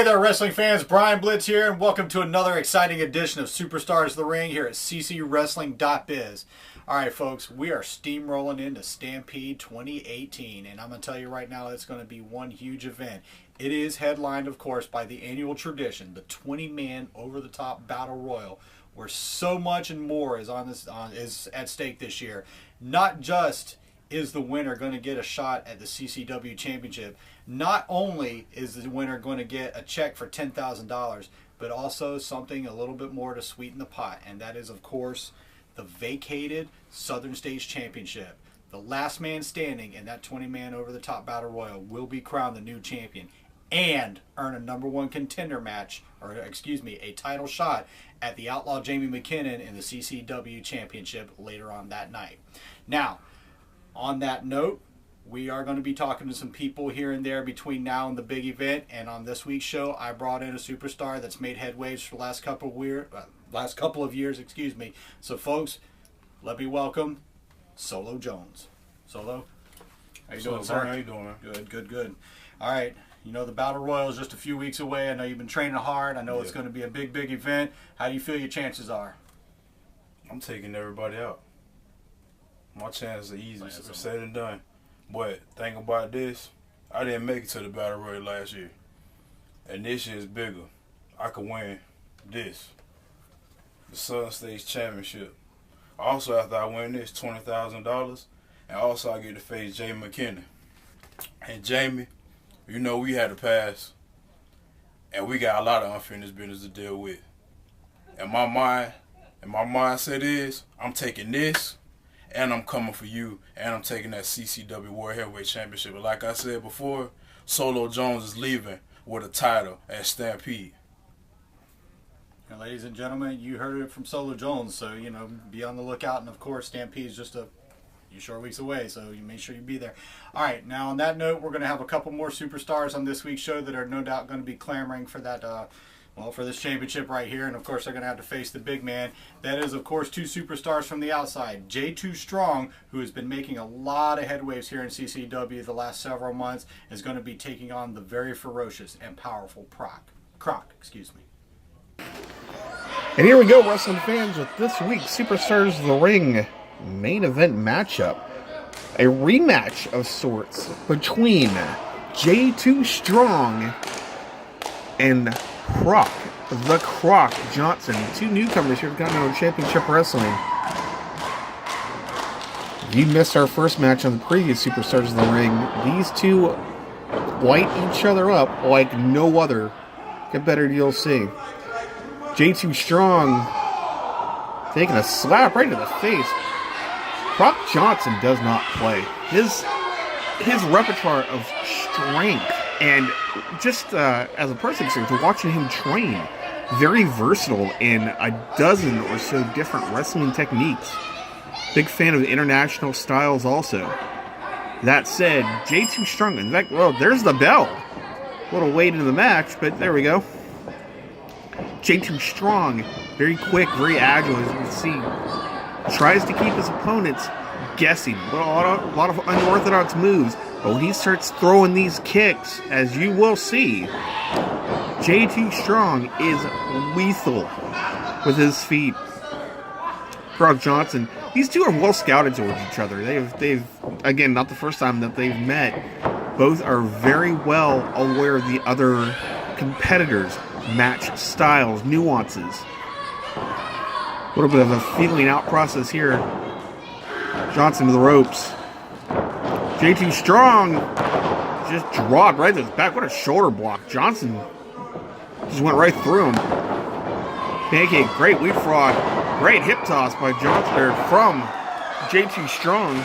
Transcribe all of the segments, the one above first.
there, wrestling fans. Brian Blitz here, and welcome to another exciting edition of Superstars of the Ring here at ccwrestling.biz. All right, folks, we are steamrolling into Stampede 2018, and I'm going to tell you right now, it's going to be one huge event. It is headlined, of course, by the annual tradition, the 20-man over-the-top battle royal, where so much and more is is at stake this year. Not just is the winner going to get a shot at the CCW Championship, not only is the winner going to get a check for $10,000, but also something a little bit more to sweeten the pot, and that is, of course, the vacated Southern States Championship. The last man standing in that 20-man over-the-top battle royal will be crowned the new champion and earn a #1 contender match, or excuse me, a title shot at the Outlaw Jamie McKinnon in the CCW Championship later on that night. Now, on that note, we are going to be talking to some people here and there between now and the big event, and on this week's show, I brought in a superstar that's made headways for the last couple of years, excuse me. So, folks, let me welcome Solo Jones. Solo, how you doing, sir? How you doing, man? Good. All right, you know the Battle Royal is just a few weeks away. I know you've been training hard. I know it's going to be a big event. How do you feel your chances are? I'm taking everybody out. My chances are easy, said and done. But think about this, I didn't make it to the Battle Royal last year. And this year is bigger. I could win this, the Southern States Championship. Also, after I win this, $20,000. And also I get to face Jamie McKinnon. And Jamie, you know we had to pass. And we got a lot of unfinished business to deal with. And my mindset is, I'm taking this, and I'm coming for you, and I'm taking that CCW World Heavyweight Championship. But like I said before, Solo Jones is leaving with a title at Stampede. And ladies and gentlemen, you heard it from Solo Jones, so, be on the lookout. And, of course, Stampede is just a few short weeks away, so you make sure you be there. All right, now on that note, we're going to have a couple more superstars on this week's show that are no doubt going to be clamoring for that for this championship right here. And, of course, they're going to have to face the big man. That is, of course, two superstars from the outside. J2 Strong, who has been making a lot of headwaves here in CCW the last several months, is going to be taking on the very ferocious and powerful Croc. And here we go, wrestling fans, with this week's Superstars of the Ring main event matchup. A rematch of sorts between J2 Strong and Croc, the Croc Johnson, two newcomers here at Continental Championship Wrestling. If you missed our first match on the previous Superstars of the Ring, these two light each other up like no other competitor you'll see. J2 Strong taking a slap right to the face. Croc Johnson does not play. His repertoire of strength and just as a person experience, watching him train, very versatile in a dozen or so different wrestling techniques. Big fan of international styles also. That said, J2 Strong, in fact, well, there's the bell. A little late into the match, but there we go. J2 Strong, very quick, very agile, as you can see. Tries to keep his opponents guessing. A lot of unorthodox moves. But when he starts throwing these kicks, as you will see, J2 Strong is lethal with his feet. Croc Johnson, these two are well scouted towards each other. They've again, not the first time that they've met. Both are very well aware of the other competitors' match styles, nuances. A little bit of a feeling out process here. Johnson to the ropes. J2 Strong just dropped right to his back. What a shoulder block. Johnson just went right through him. Pancake, great leapfrog. Great hip toss by Johnson from J2 Strong.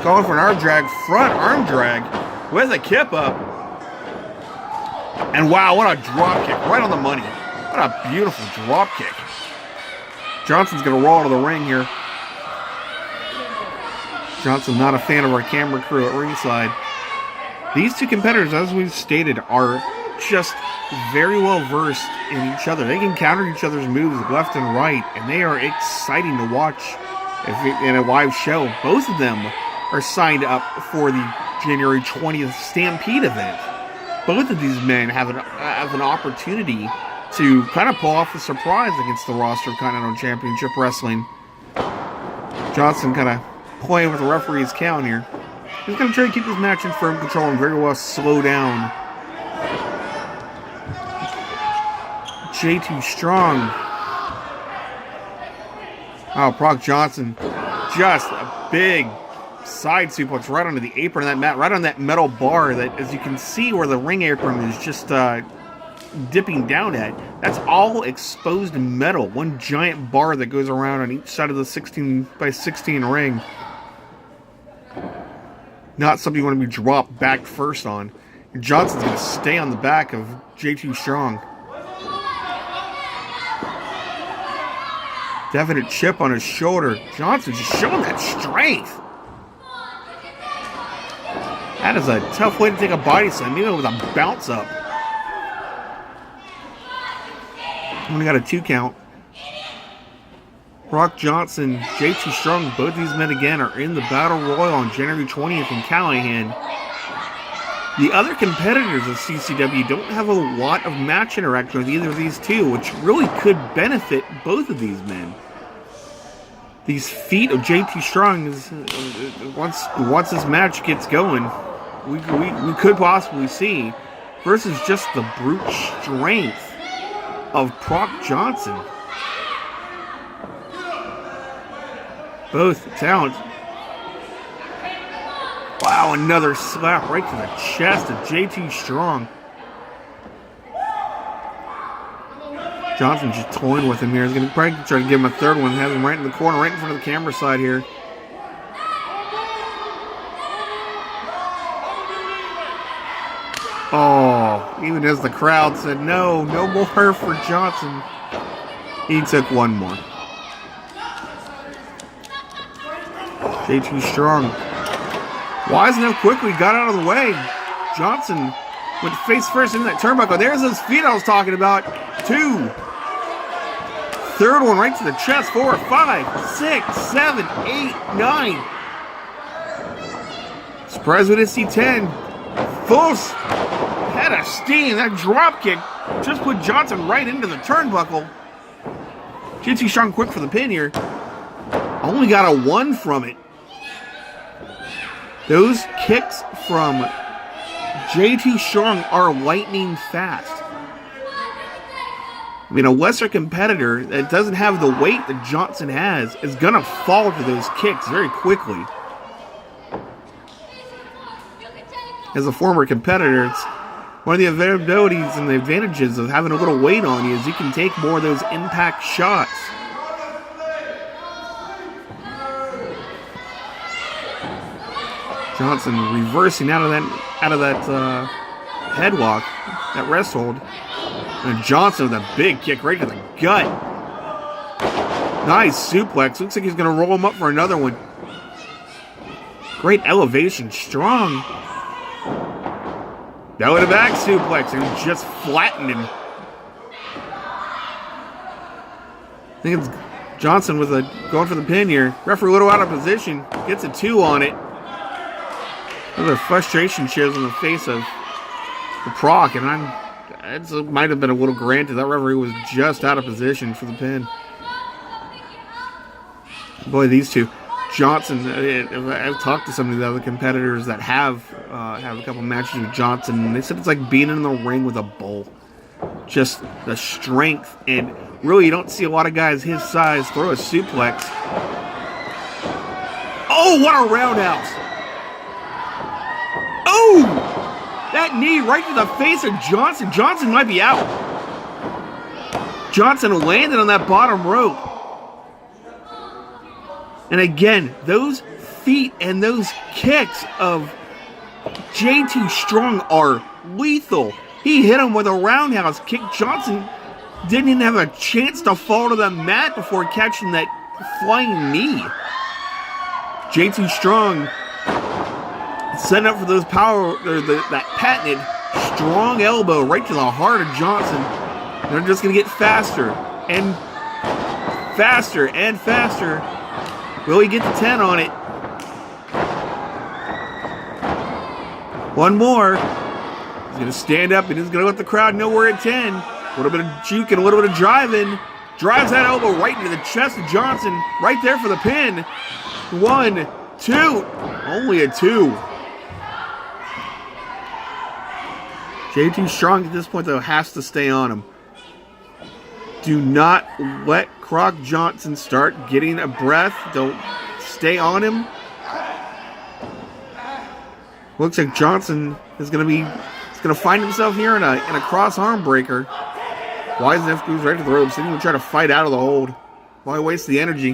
Calling for an arm drag, front arm drag with a kip up. And wow, what a drop kick. Right on the money. What a beautiful drop kick. Johnson's going to roll to the ring here. Johnson not a fan of our camera crew at ringside. These two competitors, as we've stated, are just very well versed in each other. They can counter each other's moves left and right, and they are exciting to watch in a live show. Both of them are signed up for the January 20th Stampede event. both of these men have an opportunity to kind of pull off the surprise against the roster of Continental Championship Wrestling. Johnson kind of playing with the referee's count here. He's going to try to keep this match in firm control and very well slow down J2 Strong. Oh, Proc Johnson, just a big side suplex right onto the apron of that mat, right on that metal bar that, as you can see where the ring apron is just dipping down at. That's all exposed metal. One giant bar that goes around on each side of the 16 by 16 ring. Not something you want to be dropped back first on. Johnson's going to stay on the back of J2 Strong. Definite chip on his shoulder. Johnson just showing that strength. That is a tough way to take a body slam, even with a bounce up. Only got a 2 count. Croc Johnson, J2 Strong, both these men again are in the Battle Royal on January 20th in Callahan. The other competitors of CCW don't have a lot of match interaction with either of these two, which really could benefit both of these men. These feet of J2 Strong, is, once this match gets going, we could possibly see, versus just the brute strength of Croc Johnson. Both talent. Wow, another slap right to the chest of J2 Strong. Johnson just toying with him here. He's going to probably try to give him a third one. Has him right in the corner, right in front of the camera side here. Oh, even as the crowd said, no more for Johnson. He took one more. J2 Strong. Wise enough quickly got out of the way. Johnson went face first into that turnbuckle. There's those feet I was talking about. 2. Third one right to the chest. 4, 5, 6, 7, 8, 9. Surprised we didn't see 10. Full head of steam. That drop kick just put Johnson right into the turnbuckle. J2 Strong quick for the pin here. Only got a 1 from it. Those kicks from J2 Strong are lightning fast. I mean, a lesser competitor that doesn't have the weight that Johnson has is going to fall to those kicks very quickly. As a former competitor, it's one of the abilities and the advantages of having a little weight on you is you can take more of those impact shots. Johnson reversing out of that headlock, that rest hold. And Johnson with a big kick right to the gut. Nice suplex. Looks like he's going to roll him up for another one. Great elevation. Strong. Belly to back suplex and just flattened him. I think it's Johnson with going for the pin here. Referee a little out of position. Gets a 2 on it. Another frustration shows on the face of the Proc, and it might have been a little granted. That referee was just out of position for the pin. Boy, these two. Johnson, I've talked to some of the other competitors that have a couple matches with Johnson, and they said it's like being in the ring with a bull. Just the strength, and really you don't see a lot of guys his size throw a suplex. Oh, what a roundhouse! Oh! That knee right to the face of Johnson. Johnson might be out. Johnson landed on that bottom rope. And again, those feet and those kicks of J2 Strong are lethal. He hit him with a roundhouse kick. Johnson didn't even have a chance to fall to the mat before catching that flying knee. J2 Strong setting up for those that patented strong elbow right to the heart of Johnson. They're just going to get faster and faster and faster. Will he get the 10 on it? One more. going to stand up and he's going to let the crowd know we're at 10. A little bit of juke and a little bit of driving. Drives that elbow right into the chest of Johnson. Right there for the pin. 1, 2. Only a 2. JT Strong at this point, though, has to stay on him. Do not let Croc Johnson start getting a breath. Don't stay on him. Looks like Johnson is going to find himself here in a cross arm breaker. Wisenef goes right to the ropes. Didn't even try to fight out of the hold. Why waste the energy?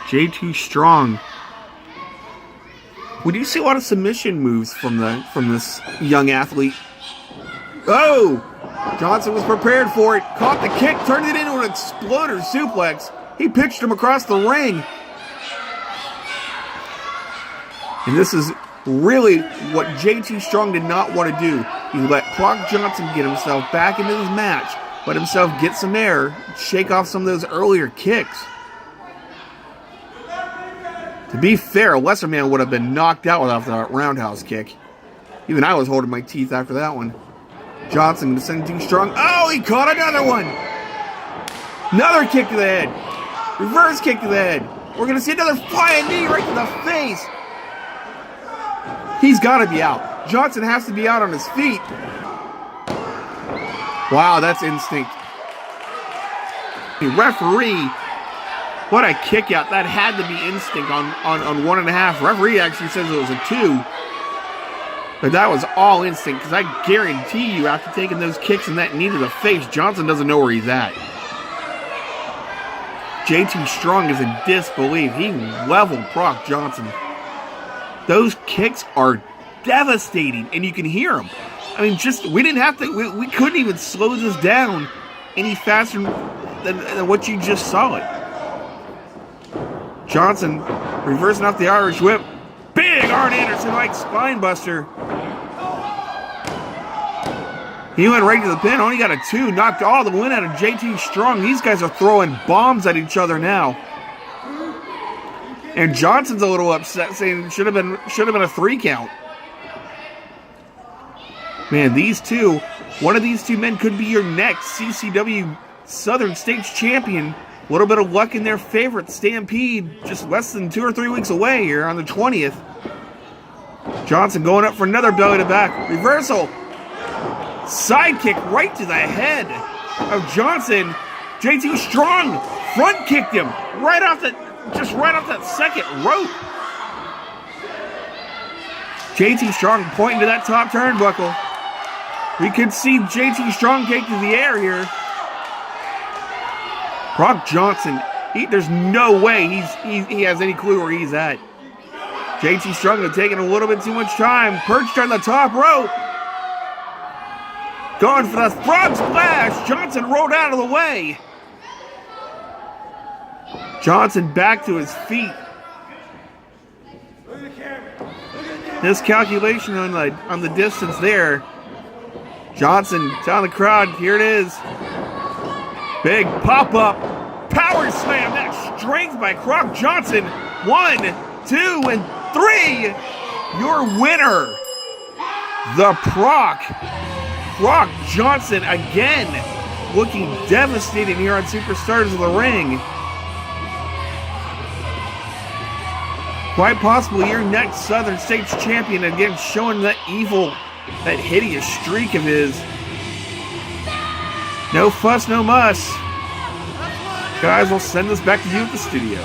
JT Strong. We do see a lot of submission moves from this young athlete. Oh! Johnson was prepared for it. Caught the kick, turned it into an exploder suplex. He pitched him across the ring. And this is really what JT Strong did not want to do. He let Croc Johnson get himself back into this match. Let himself get some air. Shake off some of those earlier kicks. To be fair, a lesser man would have been knocked out without that roundhouse kick. Even I was holding my teeth after that one. Johnson going to send too strong. Oh, he caught another one. Another kick to the head. Reverse kick to the head. We're going to see another flying knee right to the face. He's got to be out. Johnson has to be out on his feet. Wow, that's instinct. The referee, what a kick out. That had to be instinct on 1.5. Referee actually says it was a 2. But that was all instinct, because I guarantee you after taking those kicks and that knee to the face, Johnson doesn't know where he's at. JT Strong is in disbelief. He leveled Croc Johnson. Those kicks are devastating, and you can hear them. I mean, we couldn't even slow this down any faster than what you just saw it. Johnson reversing off the Irish whip. Big Arn Anderson-like spine buster. He went right to the pin, only got a 2, knocked all the wind out of JT Strong. These guys are throwing bombs at each other now. And Johnson's a little upset, saying it should have been a 3 count. Man, one of these two men could be your next CCW Southern States champion. A little bit of luck in their favorite, Stampede, just less than 2 or 3 weeks away here on the 20th. Johnson going up for another belly to back. Reversal. Side kick right to the head of Johnson. JT Strong front kicked him right off that second rope. JT Strong pointing to that top turnbuckle. We could see JT Strong take to the air here. Croc Johnson, there's no way he has any clue where he's at. JT Strong taking a little bit too much time. Perched on the top rope. Going for the frog splash. Johnson rolled out of the way. Johnson back to his feet. Miscalculation on the distance there. Johnson telling the crowd, here it is. Big pop-up, power slam, that strength by Croc Johnson. 1, 2, and 3. Your winner, the Proc. Croc Johnson again looking devastating here on Superstars of the Ring. Quite possibly your next Southern States champion, again showing that evil, that hideous streak of his. No fuss, no muss. Guys, we'll send this back to you at the studio.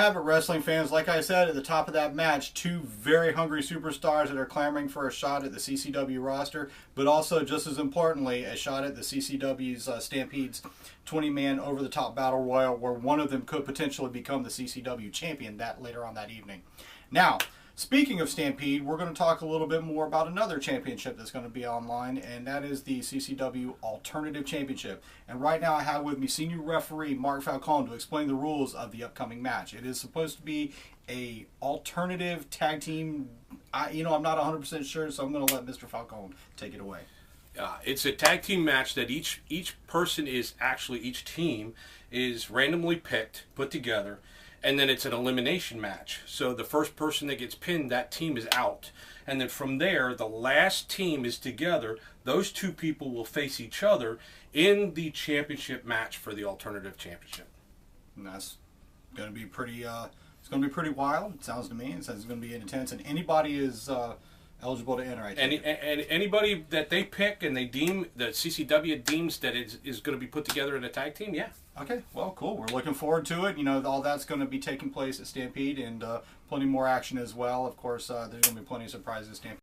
have it, wrestling fans. Like I said at the top of that match, two very hungry superstars that are clamoring for a shot at the CCW roster, but also, just as importantly, a shot at the CCW's Stampede's 20-man over-the-top battle royal, where one of them could potentially become the CCW champion that later on that evening. Now, speaking of Stampede, we're going to talk a little bit more about another championship that's going to be online, and that is the CCW Alternative Championship. And right now I have with me senior referee Mark Falcone to explain the rules of the upcoming match. It is supposed to be a alternative tag team. I'm not 100% sure, so I'm going to let Mr. Falcone take it away. It's a tag team match that each team is randomly picked, put together, and then it's an elimination match. So the first person that gets pinned, that team is out. And then from there, the last team is together. Those two people will face each other in the championship match for the Alternative Championship. And that's going to be pretty. It's going to be pretty wild. It sounds to me. It says it's going to be intense, and anybody is eligible to enter. And anybody that they pick and they deem the CCW deems that is going to be put together in a tag team, yeah. Okay, well, cool. We're looking forward to it. All that's going to be taking place at Stampede, and plenty more action as well. Of course, there's going to be plenty of surprises at Stampede.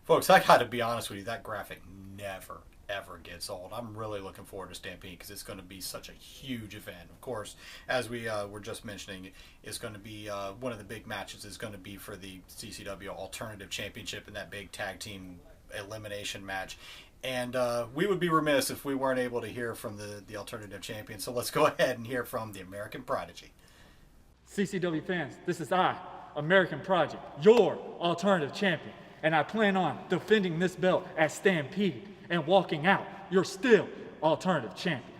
Folks, I got to be honest with you, that graphic never, ever gets old. I'm really looking forward to Stampede because it's going to be such a huge event. Of course, as we were just mentioning, it's going to be one of the big matches is going to be for the CCW Alternative Championship in that big tag team elimination match. And we would be remiss if we weren't able to hear from the Alternative Champion. So let's go ahead and hear from the American Prodigy. CCW fans, this is I, American Prodigy, your Alternative Champion. And I plan on defending this belt at Stampede and walking out. You're still Alternative Champion.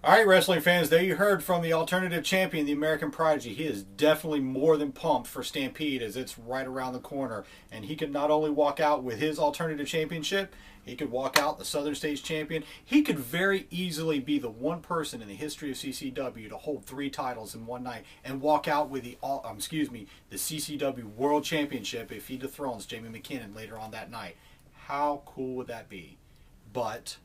All right, wrestling fans, there you heard from the Alternative Champion, the American Prodigy. He is definitely more than pumped for Stampede as it's right around the corner. And he can not only walk out with his Alternative Championship, he could walk out the Southern States Champion. He could very easily be the one person in the history of CCW to hold 3 titles in one night and walk out with the CCW World Championship if he dethrones Jamie McKinnon later on that night. How cool would that be? But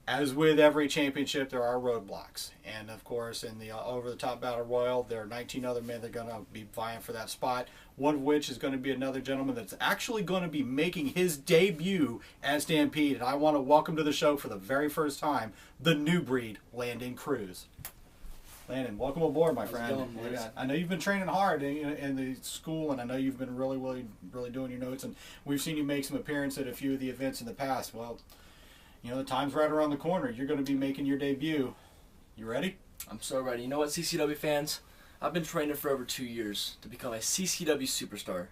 as with every championship, there are roadblocks. And of course, in the over-the-top battle royal, there are 19 other men that are going to be vying for that spot. One of which is going to be another gentleman that's actually going to be making his debut at Stampede. And I want to welcome to the show for the very first time, the new breed, Landon Cruz. Landon, welcome aboard, my friend. I know you've been training hard in the school, and I know you've been really doing your notes. And we've seen you make some appearances at a few of the events in the past. Well, the time's right around the corner. You're going to be making your debut. You ready? I'm so ready. You know what, CCW fans? I've been training for over 2 years to become a CCW superstar.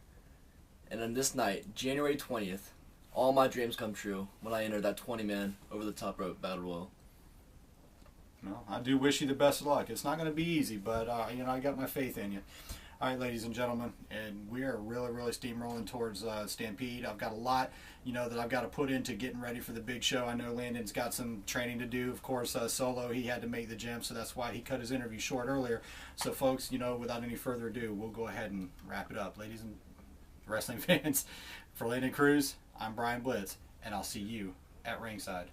And on this night, January 20th, all my dreams come true when I enter that 20-man over-the-top rope battle royal. Well, I do wish you the best of luck. It's not going to be easy, but I got my faith in you. All right, ladies and gentlemen, and we are really steamrolling towards Stampede. I've got a lot, that I've got to put into getting ready for the big show. I know Landon's got some training to do. Of course, Solo, he had to make the gym, so that's why he cut his interview short earlier. So, folks, without any further ado, we'll go ahead and wrap it up. Ladies and wrestling fans, for Landon Cruz, I'm Brian Blitz, and I'll see you at ringside.